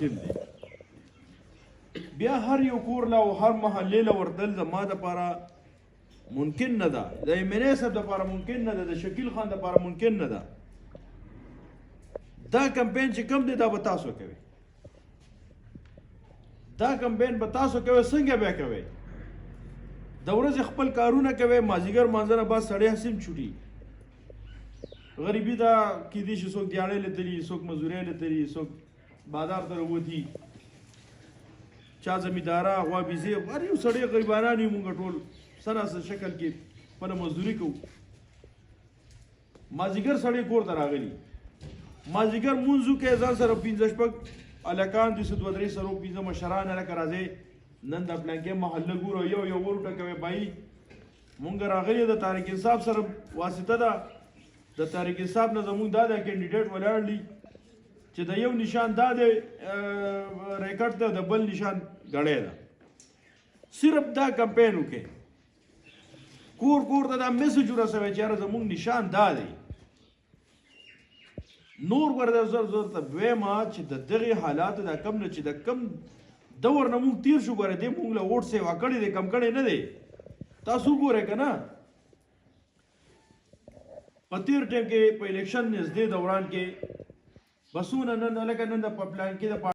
مناسب دی. بیا هر یو کور له او هر محلې له ورتل زما دپاره ممکن نه ده، د ایمنې صاحب دپاره ممکن نه ده، د شکیل خان دپاره ممکن نه ده. دا کمپین چې کوم دی دا به تاسو کوئ، دا کمپین به تاسو کوئ. څنګه بیا کوئ؟ د ورځې خپل کارونه کوئ، مازدیګر مانځه نه بعد سړی هسې هم چوټي. غریبي دا کیدای شي څوک دیاړۍ له تلي، څوک مزدورۍ له تلي، څوک بازار ته راوځي، چا زمینداره غوا بیزې، هر یو سړی غریبانان یو مونږ ټول سناسه شکل کې خپله مزدوري کوو. مازدیګر سړی کور ته راغلي، مازدیګر مونځ وکړئ، ځان سره پنځه شپږ هلکان دي، څه دوه درې سره پنځه مشران هلکه راځئ، نن د پلانکې محله ګورو، یو یو ور وټکوئ. بایي مونږ راغلي د طارق انصاف سره واسطه ده، د طارق انصاف نه زمونږ دا د کینډیډیټ ولاړ دي چې د یو نشان دا د ریکټ ده، د بل نشان ګړۍ ده. صرف دا کمپین وکړئ، کور کور ته دا میسج ورسوئ چې یاره زمونږ نشان دا دی. نور ورته زر زر ته دویمه چې د دغې حالاتو دا کم نه چې د کم دور نه مونږ تیر شو، ګوره دې مونږ له ووټ سیوا کړی دی، کم کړی نه دی. تاسو وګورئ که نه په تیر ټایم کې په الیکشن نږدې دوران کې بسونه نن هلکه نن د په پلان کې د